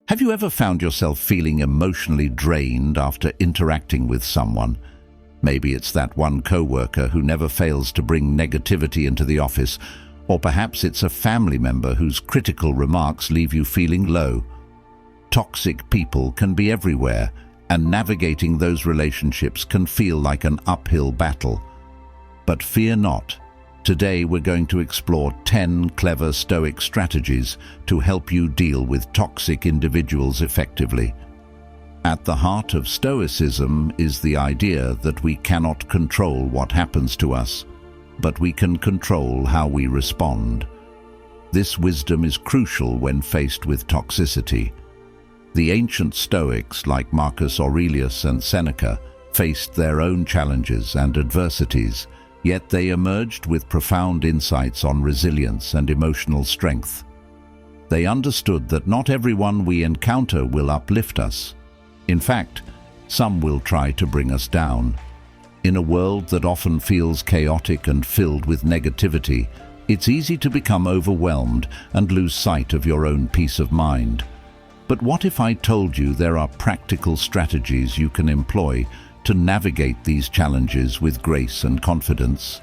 Have you ever found yourself feeling emotionally drained after interacting with someone? Maybe it's that one coworker who never fails to bring negativity into the office, or perhaps it's a family member whose critical remarks leave you feeling low. Toxic people can be everywhere, and navigating those relationships can feel like an uphill battle. But fear not. Today we're going to explore 10 clever Stoic strategies to help you deal with toxic individuals effectively. At the heart of Stoicism is the idea that we cannot control what happens to us, but we can control how we respond. This wisdom is crucial when faced with toxicity. The ancient Stoics, like Marcus Aurelius and Seneca, faced their own challenges and adversities, yet they emerged with profound insights on resilience and emotional strength. They understood that not everyone we encounter will uplift us. In fact, some will try to bring us down. In a world that often feels chaotic and filled with negativity, it's easy to become overwhelmed and lose sight of your own peace of mind. But what if I told you there are practical strategies you can employ to navigate these challenges with grace and confidence?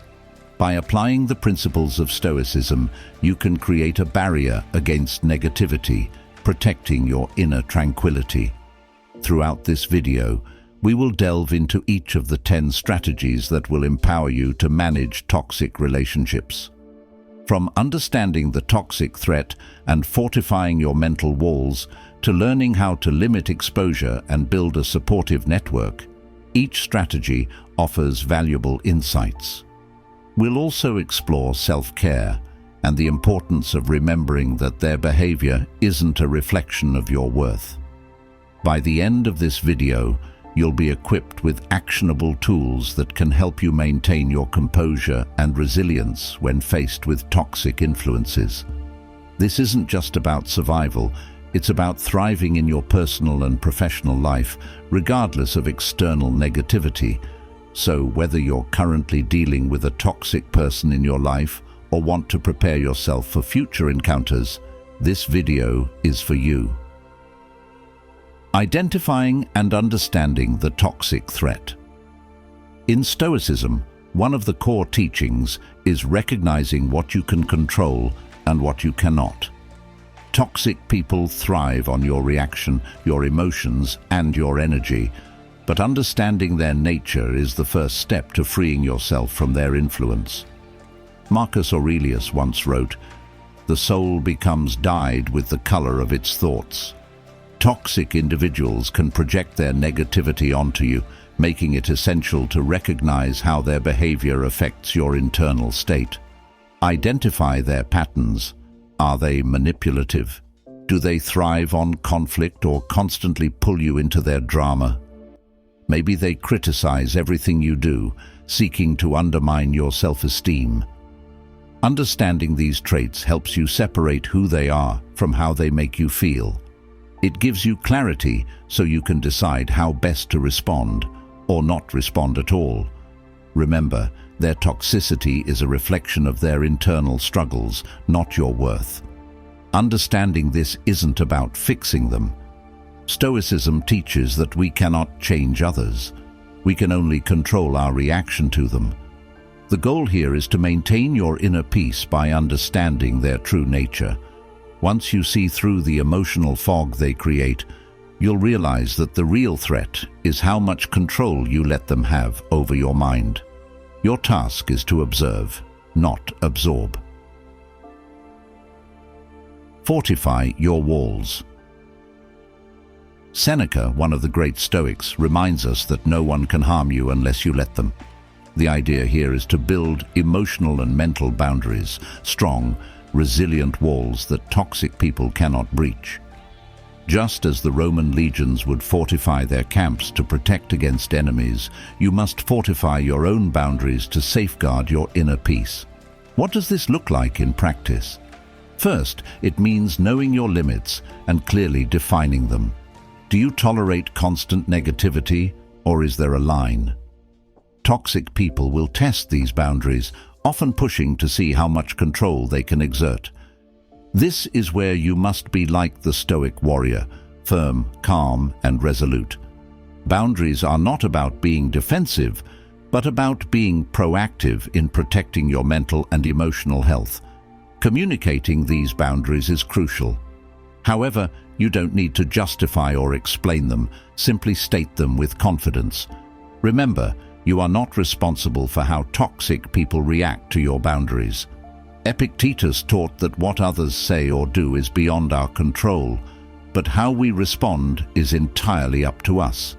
By applying the principles of Stoicism, you can create a barrier against negativity, protecting your inner tranquility. Throughout this video, we will delve into each of the 10 strategies that will empower you to manage toxic relationships. From understanding the toxic threat and fortifying your mental walls to learning how to limit exposure and build a supportive network, each strategy offers valuable insights. We'll also explore self-care and the importance of remembering that their behavior isn't a reflection of your worth. By the end of this video, you'll be equipped with actionable tools that can help you maintain your composure and resilience when faced with toxic influences. This isn't just about survival, it's about thriving in your personal and professional life, regardless of external negativity. So whether you're currently dealing with a toxic person in your life or want to prepare yourself for future encounters, this video is for you. Identifying and understanding the toxic threat. In Stoicism, one of the core teachings is recognizing what you can control and what you cannot. Toxic people thrive on your reaction, your emotions, and your energy, but understanding their nature is the first step to freeing yourself from their influence. Marcus Aurelius once wrote, "The soul becomes dyed with the color of its thoughts." Toxic individuals can project their negativity onto you, making it essential to recognize how their behavior affects your internal state. Identify their patterns. Are they manipulative? Do they thrive on conflict or constantly pull you into their drama? Maybe they criticize everything you do, seeking to undermine your self-esteem. Understanding these traits helps you separate who they are from how they make you feel. It gives you clarity so you can decide how best to respond or not respond at all. Remember, their toxicity is a reflection of their internal struggles, not your worth. Understanding this isn't about fixing them. Stoicism teaches that we cannot change others. We can only control our reaction to them. The goal here is to maintain your inner peace by understanding their true nature. Once you see through the emotional fog they create, you'll realize that the real threat is how much control you let them have over your mind. Your task is to observe, not absorb. Fortify your walls. Seneca, one of the great Stoics, reminds us that no one can harm you unless you let them. The idea here is to build emotional and mental boundaries, strong, resilient walls that toxic people cannot breach. Just as the Roman legions would fortify their camps to protect against enemies, you must fortify your own boundaries to safeguard your inner peace. What does this look like in practice? First, it means knowing your limits and clearly defining them. Do you tolerate constant negativity, or is there a line? Toxic people will test these boundaries, often pushing to see how much control they can exert. This is where you must be like the Stoic warrior, firm, calm, and resolute. Boundaries are not about being defensive, but about being proactive in protecting your mental and emotional health. Communicating these boundaries is crucial. However, you don't need to justify or explain them, simply state them with confidence. Remember, you are not responsible for how toxic people react to your boundaries. Epictetus taught that what others say or do is beyond our control, but how we respond is entirely up to us.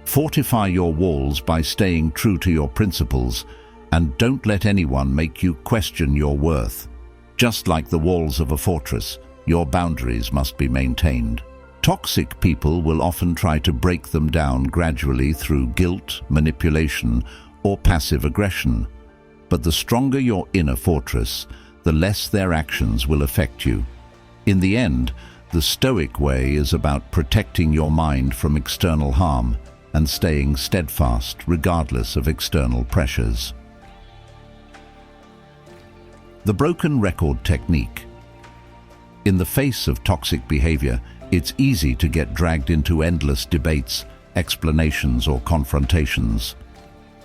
Fortify your walls by staying true to your principles, and don't let anyone make you question your worth. Just like the walls of a fortress, your boundaries must be maintained. Toxic people will often try to break them down gradually through guilt, manipulation, or passive aggression. But the stronger your inner fortress, the less their actions will affect you. In the end, the Stoic way is about protecting your mind from external harm and staying steadfast regardless of external pressures. The broken record technique. In the face of toxic behavior, it's easy to get dragged into endless debates, explanations, or confrontations.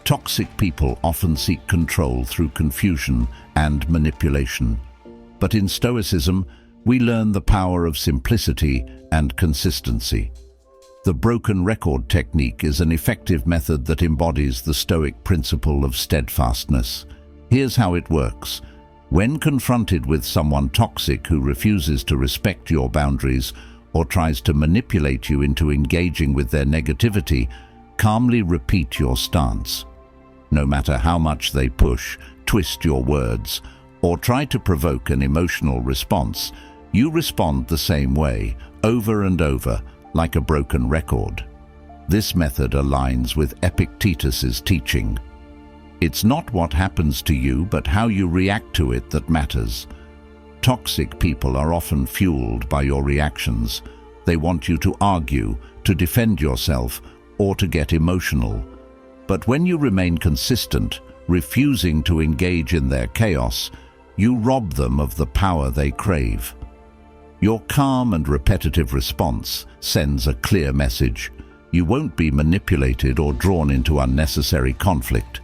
Toxic people often seek control through confusion and manipulation. But in Stoicism, we learn the power of simplicity and consistency. The broken record technique is an effective method that embodies the Stoic principle of steadfastness. Here's how it works. When confronted with someone toxic who refuses to respect your boundaries or tries to manipulate you into engaging with their negativity, calmly repeat your stance. No matter how much they push, twist your words, or try to provoke an emotional response, you respond the same way, over and over, like a broken record. This method aligns with Epictetus's teaching. It's not what happens to you, but how you react to it that matters. Toxic people are often fueled by your reactions. They want you to argue, to defend yourself, or to get emotional. But when you remain consistent, refusing to engage in their chaos, you rob them of the power they crave. Your calm and repetitive response sends a clear message. You won't be manipulated or drawn into unnecessary conflict.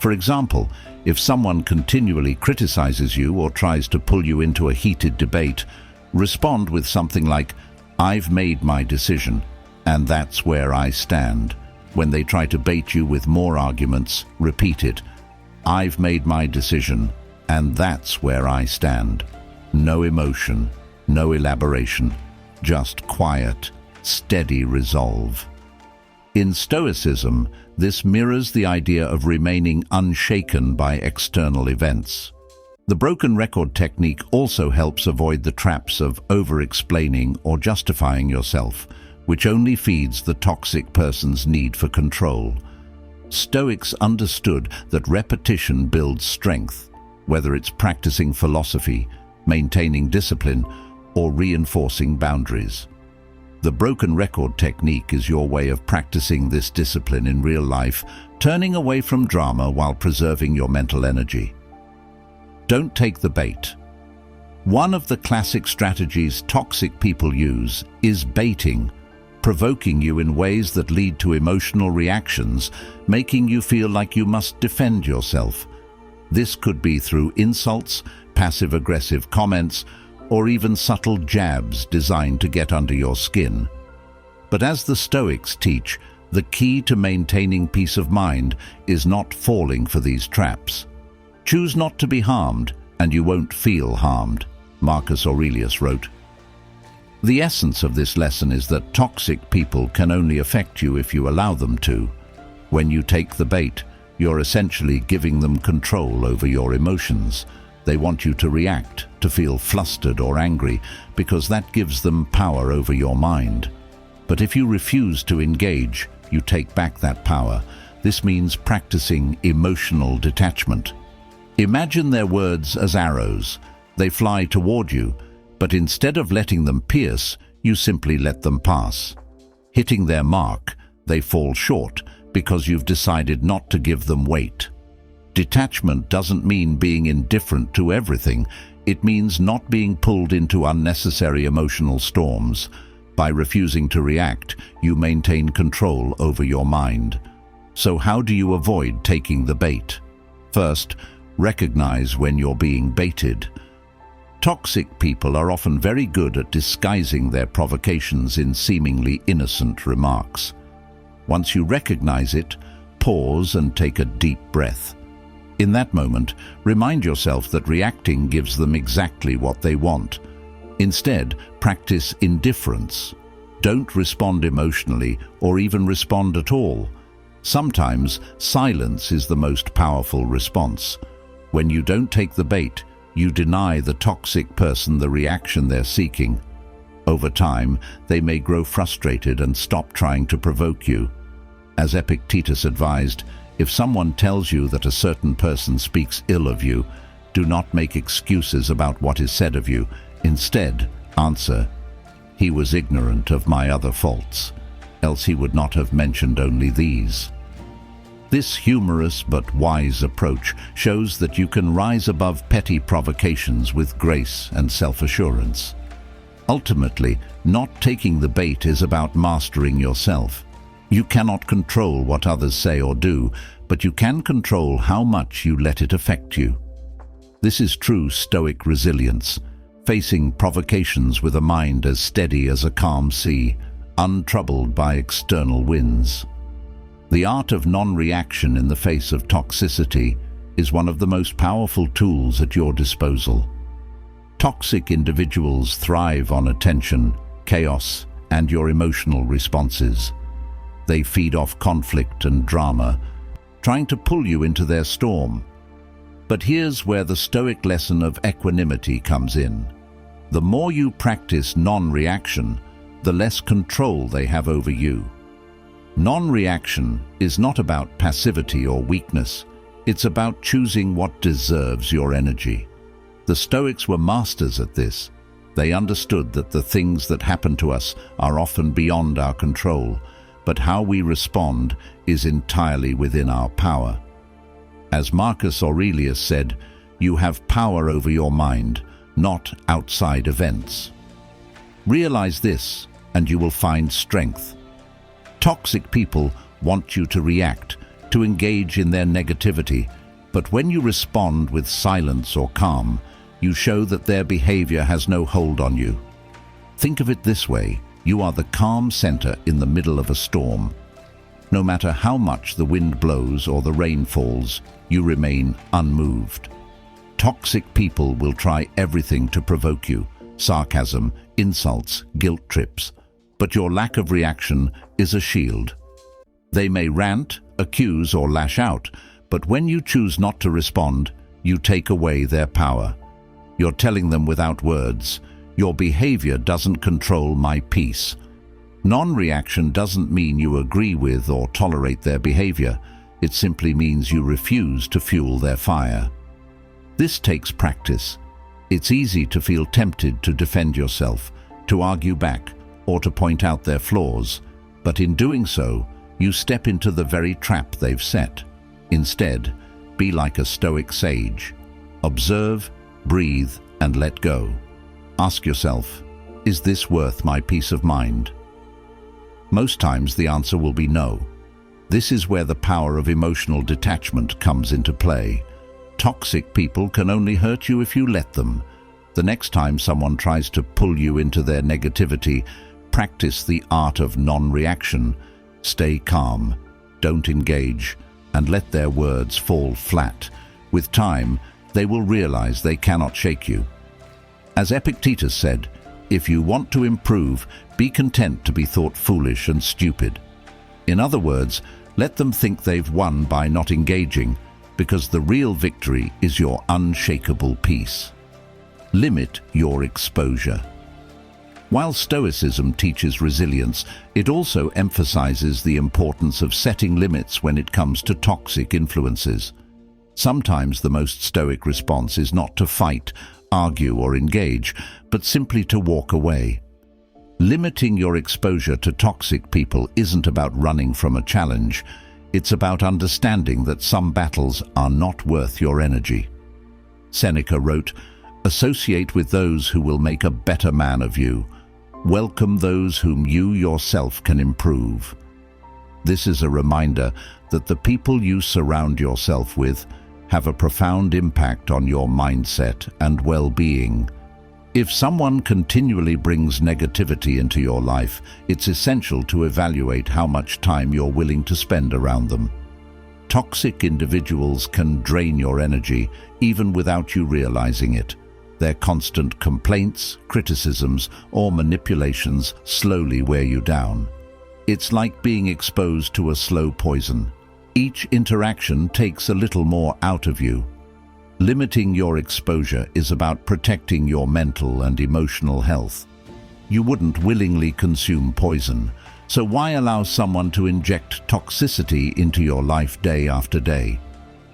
For example, if someone continually criticizes you or tries to pull you into a heated debate, respond with something like, "I've made my decision, and that's where I stand." When they try to bait you with more arguments, repeat it, "I've made my decision, and that's where I stand." No emotion, no elaboration, just quiet, steady resolve. In Stoicism, this mirrors the idea of remaining unshaken by external events. The broken record technique also helps avoid the traps of over-explaining or justifying yourself, which only feeds the toxic person's need for control. Stoics understood that repetition builds strength, whether it's practicing philosophy, maintaining discipline, or reinforcing boundaries. The broken record technique is your way of practicing this discipline in real life, turning away from drama while preserving your mental energy. Don't take the bait. One of the classic strategies toxic people use is baiting, provoking you in ways that lead to emotional reactions, making you feel like you must defend yourself. This could be through insults, passive-aggressive comments, or even subtle jabs designed to get under your skin. But as the Stoics teach, the key to maintaining peace of mind is not falling for these traps. Choose not to be harmed, and you won't feel harmed, Marcus Aurelius wrote. The essence of this lesson is that toxic people can only affect you if you allow them to. When you take the bait, you're essentially giving them control over your emotions. They want you to react, to feel flustered or angry, because that gives them power over your mind. But if you refuse to engage, you take back that power. This means practicing emotional detachment. Imagine their words as arrows. They fly toward you, but instead of letting them pierce, you simply let them pass. Hitting their mark, they fall short because you've decided not to give them weight. Detachment doesn't mean being indifferent to everything. It means not being pulled into unnecessary emotional storms. By refusing to react, you maintain control over your mind. So how do you avoid taking the bait? First, recognize when you're being baited. Toxic people are often very good at disguising their provocations in seemingly innocent remarks. Once you recognize it, pause and take a deep breath. In that moment, remind yourself that reacting gives them exactly what they want. Instead, practice indifference. Don't respond emotionally or even respond at all. Sometimes, silence is the most powerful response. When you don't take the bait, you deny the toxic person the reaction they're seeking. Over time, they may grow frustrated and stop trying to provoke you. As Epictetus advised, if someone tells you that a certain person speaks ill of you, do not make excuses about what is said of you. Instead, answer, "He was ignorant of my other faults, else he would not have mentioned only these." This humorous but wise approach shows that you can rise above petty provocations with grace and self-assurance. Ultimately, not taking the bait is about mastering yourself. You cannot control what others say or do, but you can control how much you let it affect you. This is true Stoic resilience, facing provocations with a mind as steady as a calm sea, untroubled by external winds. The art of non-reaction in the face of toxicity is one of the most powerful tools at your disposal. Toxic individuals thrive on attention, chaos, and your emotional responses. They feed off conflict and drama, trying to pull you into their storm. But here's where the Stoic lesson of equanimity comes in. The more you practice non-reaction, the less control they have over you. Non-reaction is not about passivity or weakness. It's about choosing what deserves your energy. The Stoics were masters at this. They understood that the things that happen to us are often beyond our control, but how we respond is entirely within our power. As Marcus Aurelius said, you have power over your mind, not outside events. Realize this, and you will find strength. Toxic people want you to react, to engage in their negativity, but when you respond with silence or calm, you show that their behavior has no hold on you. Think of it this way: you are the calm center in the middle of a storm. No matter how much the wind blows or the rain falls, you remain unmoved. Toxic people will try everything to provoke you: sarcasm, insults, guilt trips. But your lack of reaction is a shield. They may rant, accuse, or lash out, but when you choose not to respond, you take away their power. You're telling them without words, "Your behavior doesn't control my peace." Non-reaction doesn't mean you agree with or tolerate their behavior. It simply means you refuse to fuel their fire. This takes practice. It's easy to feel tempted to defend yourself, to argue back, or to point out their flaws, but in doing so, you step into the very trap they've set. Instead, be like a Stoic sage. Observe, breathe, and let go. Ask yourself, is this worth my peace of mind? Most times the answer will be no. This is where the power of emotional detachment comes into play. Toxic people can only hurt you if you let them. The next time someone tries to pull you into their negativity, practice the art of non-reaction. Stay calm, don't engage, and let their words fall flat. With time, they will realize they cannot shake you. As Epictetus said, if you want to improve, be content to be thought foolish and stupid. In other words, let them think they've won by not engaging, because the real victory is your unshakable peace. Limit your exposure. While Stoicism teaches resilience, it also emphasizes the importance of setting limits when it comes to toxic influences. Sometimes the most Stoic response is not to fight, argue, or engage, but simply to walk away. Limiting your exposure to toxic people isn't about running from a challenge. It's about understanding that some battles are not worth your energy. Seneca wrote, "Associate with those who will make a better man of you. Welcome those whom you yourself can improve. This is a reminder that the people you surround yourself with have a profound impact on your mindset and well-being. If someone continually brings negativity into your life, it's essential to evaluate how much time you're willing to spend around them. Toxic individuals can drain your energy even without you realizing it. Their constant complaints, criticisms, or manipulations slowly wear you down. It's like being exposed to a slow poison. Each interaction takes a little more out of you. Limiting your exposure is about protecting your mental and emotional health. You wouldn't willingly consume poison, so why allow someone to inject toxicity into your life day after day?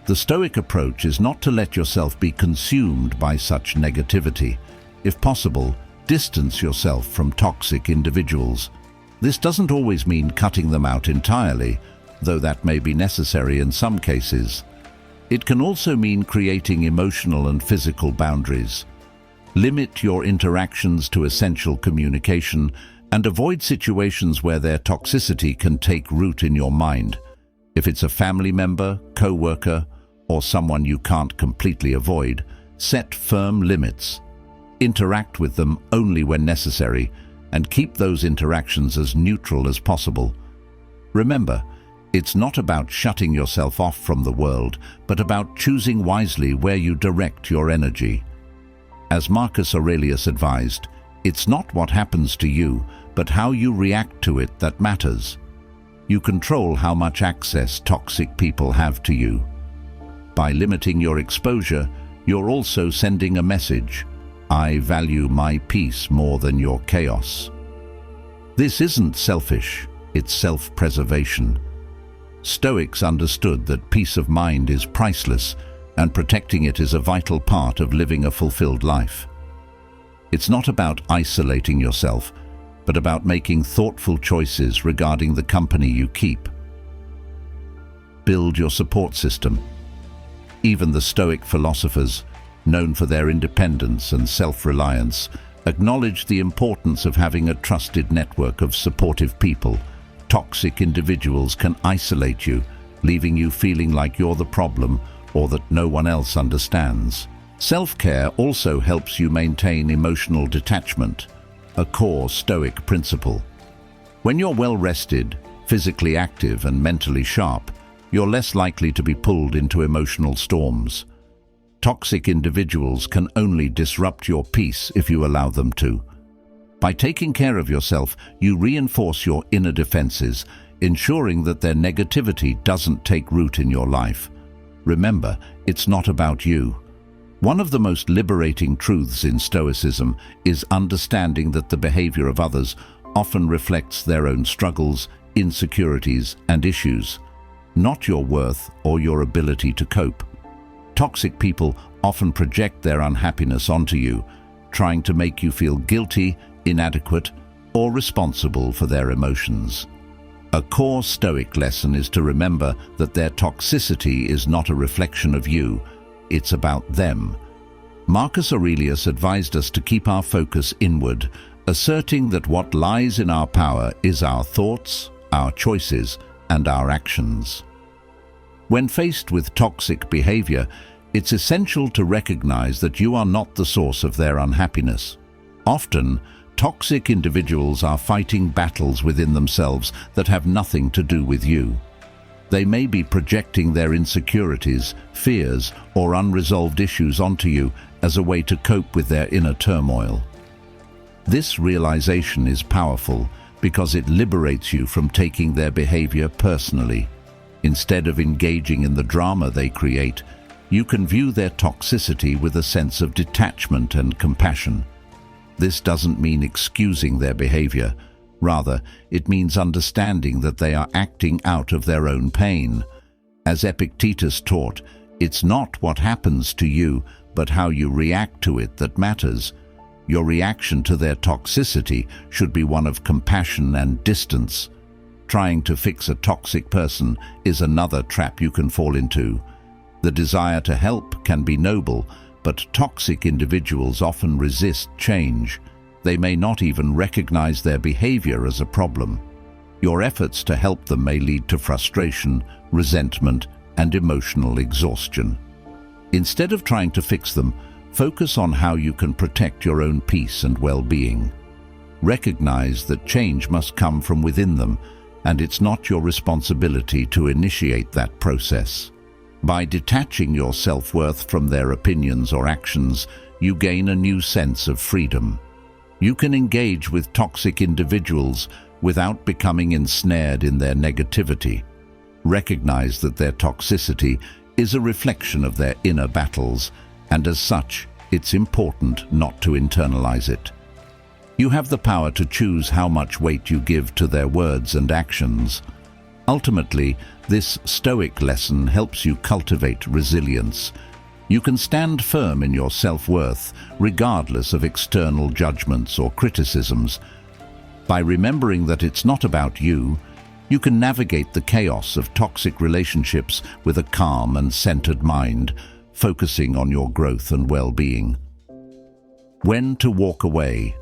The Stoic approach is not to let yourself be consumed by such negativity. If possible, distance yourself from toxic individuals. This doesn't always mean cutting them out entirely, though that may be necessary in some cases. It can also mean creating emotional and physical boundaries. Limit your interactions to essential communication and avoid situations where their toxicity can take root in your mind. If it's a family member, co-worker, or someone you can't completely avoid, set firm limits. Interact with them only when necessary, and keep those interactions as neutral as possible. Remember, it's not about shutting yourself off from the world, but about choosing wisely where you direct your energy. As Marcus Aurelius advised, it's not what happens to you, but how you react to it that matters. You control how much access toxic people have to you. By limiting your exposure, you're also sending a message: I value my peace more than your chaos. This isn't selfish, it's self-preservation. Stoics understood that peace of mind is priceless, and protecting it is a vital part of living a fulfilled life. It's not about isolating yourself, but about making thoughtful choices regarding the company you keep. Build your support system. Even the Stoic philosophers, known for their independence and self-reliance, acknowledge the importance of having a trusted network of supportive people. Toxic individuals can isolate you, leaving you feeling like you're the problem or that no one else understands. Self-care also helps you maintain emotional detachment, a core Stoic principle. When you're well rested, physically active and mentally sharp, you're less likely to be pulled into emotional storms. Toxic individuals can only disrupt your peace if you allow them to. By taking care of yourself, you reinforce your inner defenses, ensuring that their negativity doesn't take root in your life. Remember, it's not about you. One of the most liberating truths in Stoicism is understanding that the behavior of others often reflects their own struggles, insecurities, and issues, not your worth or your ability to cope. Toxic people often project their unhappiness onto you, trying to make you feel guilty, inadequate, or responsible for their emotions. A core Stoic lesson is to remember that their toxicity is not a reflection of you, it's about them. Marcus Aurelius advised us to keep our focus inward, asserting that what lies in our power is our thoughts, our choices, and our actions. When faced with toxic behavior, it's essential to recognize that you are not the source of their unhappiness. Often, toxic individuals are fighting battles within themselves that have nothing to do with you. They may be projecting their insecurities, fears, or unresolved issues onto you as a way to cope with their inner turmoil. This realization is powerful because it liberates you from taking their behavior personally. Instead of engaging in the drama they create, you can view their toxicity with a sense of detachment and compassion. This doesn't mean excusing their behavior. Rather, it means understanding that they are acting out of their own pain. As Epictetus taught, it's not what happens to you, but how you react to it that matters. Your reaction to their toxicity should be one of compassion and distance. Trying to fix a toxic person is another trap you can fall into. The desire to help can be noble, but toxic individuals often resist change. They may not even recognize their behavior as a problem. Your efforts to help them may lead to frustration, resentment, and emotional exhaustion. Instead of trying to fix them, focus on how you can protect your own peace and well-being. Recognize that change must come from within them, and it's not your responsibility to initiate that process. By detaching your self-worth from their opinions or actions, you gain a new sense of freedom. You can engage with toxic individuals without becoming ensnared in their negativity. Recognize that their toxicity is a reflection of their inner battles, and as such, it's important not to internalize it. You have the power to choose how much weight you give to their words and actions. Ultimately, this Stoic lesson helps you cultivate resilience. You can stand firm in your self-worth, regardless of external judgments or criticisms. By remembering that it's not about you, you can navigate the chaos of toxic relationships with a calm and centered mind, focusing on your growth and well-being. When to walk away.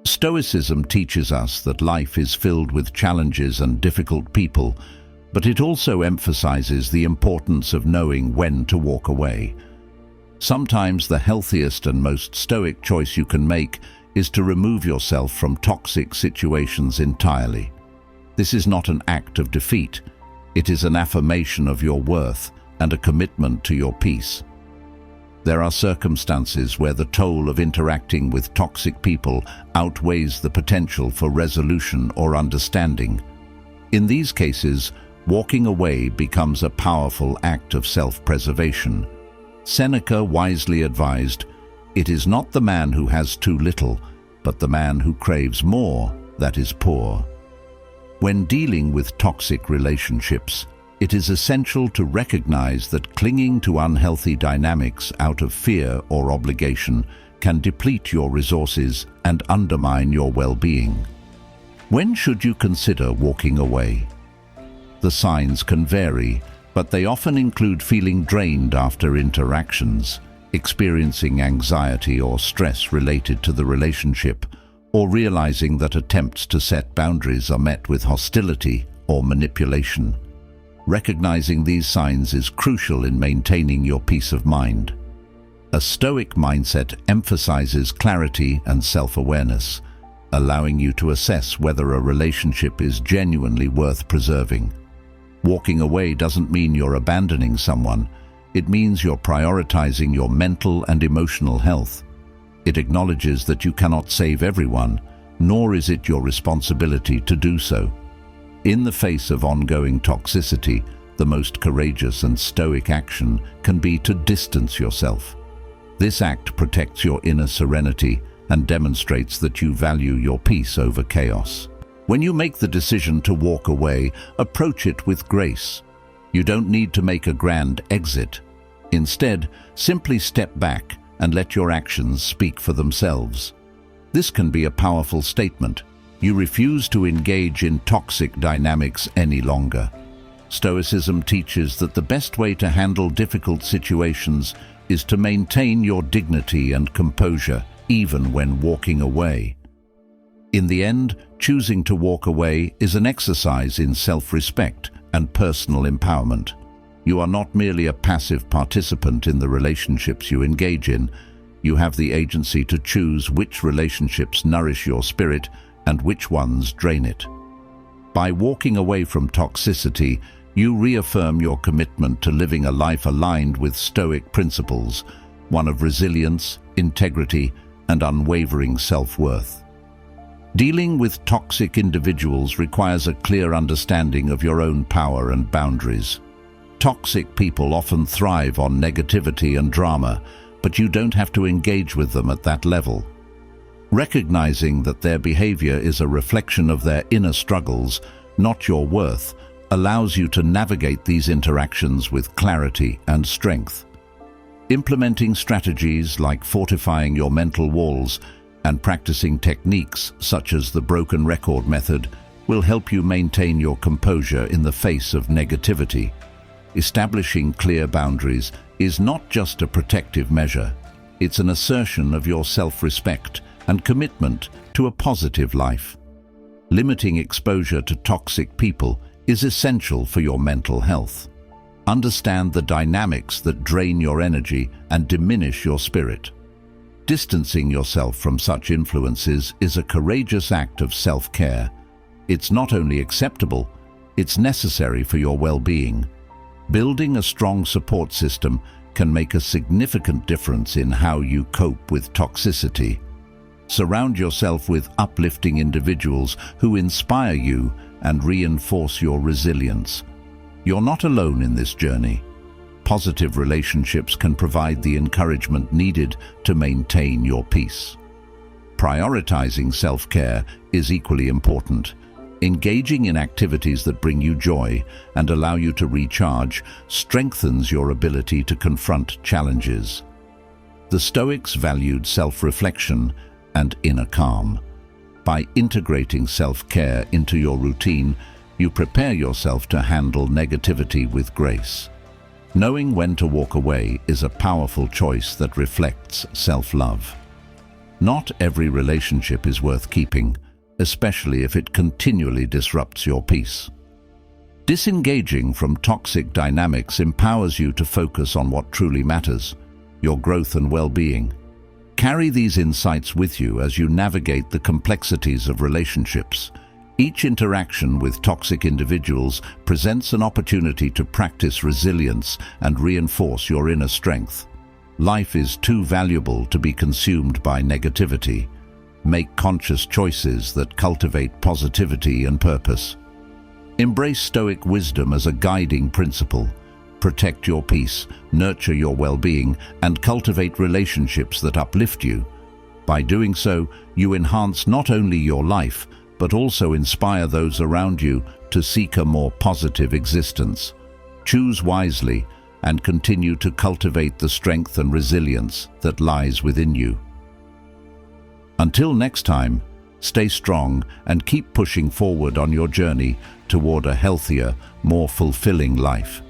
Stoicism teaches us that life is filled with challenges and difficult people, but it also emphasizes the importance of knowing when to walk away. Sometimes the healthiest and most stoic choice you can make is to remove yourself from toxic situations entirely. This is not an act of defeat. It is an affirmation of your worth and a commitment to your peace. There are circumstances where the toll of interacting with toxic people outweighs the potential for resolution or understanding. In these cases, walking away becomes a powerful act of self-preservation. Seneca wisely advised, "It is not the man who has too little, but the man who craves more that is poor." When dealing with toxic relationships, it is essential to recognize that clinging to unhealthy dynamics out of fear or obligation can deplete your resources and undermine your well-being. When should you consider walking away? The signs can vary, but they often include feeling drained after interactions, experiencing anxiety or stress related to the relationship, or realizing that attempts to set boundaries are met with hostility or manipulation. Recognizing these signs is crucial in maintaining your peace of mind. A Stoic mindset emphasizes clarity and self-awareness, allowing you to assess whether a relationship is genuinely worth preserving. Walking away doesn't mean you're abandoning someone. It means you're prioritizing your mental and emotional health. It acknowledges that you cannot save everyone, nor is it your responsibility to do so. In the face of ongoing toxicity, the most courageous and stoic action can be to distance yourself. This act protects your inner serenity and demonstrates that you value your peace over chaos. When you make the decision to walk away, approach it with grace. You don't need to make a grand exit. Instead, simply step back and let your actions speak for themselves. This can be a powerful statement. You refuse to engage in toxic dynamics any longer. Stoicism teaches that the best way to handle difficult situations is to maintain your dignity and composure, even when walking away. In the end, choosing to walk away is an exercise in self-respect and personal empowerment. You are not merely a passive participant in the relationships you engage in. You have the agency to choose which relationships nourish your spirit and which ones drain it. By walking away from toxicity, you reaffirm your commitment to living a life aligned with Stoic principles, one of resilience, integrity, and unwavering self-worth. Dealing with toxic individuals requires a clear understanding of your own power and boundaries. Toxic people often thrive on negativity and drama, but you don't have to engage with them at that level. Recognizing that their behavior is a reflection of their inner struggles, not your worth, allows you to navigate these interactions with clarity and strength. Implementing strategies like fortifying your mental walls and practicing techniques such as the broken record method will help you maintain your composure in the face of negativity. Establishing clear boundaries is not just a protective measure, it's an assertion of your self-respect and commitment to a positive life. Limiting exposure to toxic people is essential for your mental health. Understand the dynamics that drain your energy and diminish your spirit. Distancing yourself from such influences is a courageous act of self-care. It's not only acceptable, it's necessary for your well-being. Building a strong support system can make a significant difference in how you cope with toxicity. Surround yourself with uplifting individuals who inspire you and reinforce your resilience. You're not alone in this journey. Positive relationships can provide the encouragement needed to maintain your peace. Prioritizing self-care is equally important. Engaging in activities that bring you joy and allow you to recharge strengthens your ability to confront challenges. The Stoics valued self-reflection and inner calm. By integrating self-care into your routine, you prepare yourself to handle negativity with grace. Knowing when to walk away is a powerful choice that reflects self-love. Not every relationship is worth keeping, especially if it continually disrupts your peace. Disengaging from toxic dynamics empowers you to focus on what truly matters, your growth and well-being. Carry these insights with you as you navigate the complexities of relationships. Each interaction with toxic individuals presents an opportunity to practice resilience and reinforce your inner strength. Life is too valuable to be consumed by negativity. Make conscious choices that cultivate positivity and purpose. Embrace Stoic wisdom as a guiding principle. Protect your peace, nurture your well-being, and cultivate relationships that uplift you. By doing so, you enhance not only your life, but also inspire those around you to seek a more positive existence. Choose wisely and continue to cultivate the strength and resilience that lies within you. Until next time, stay strong and keep pushing forward on your journey toward a healthier, more fulfilling life.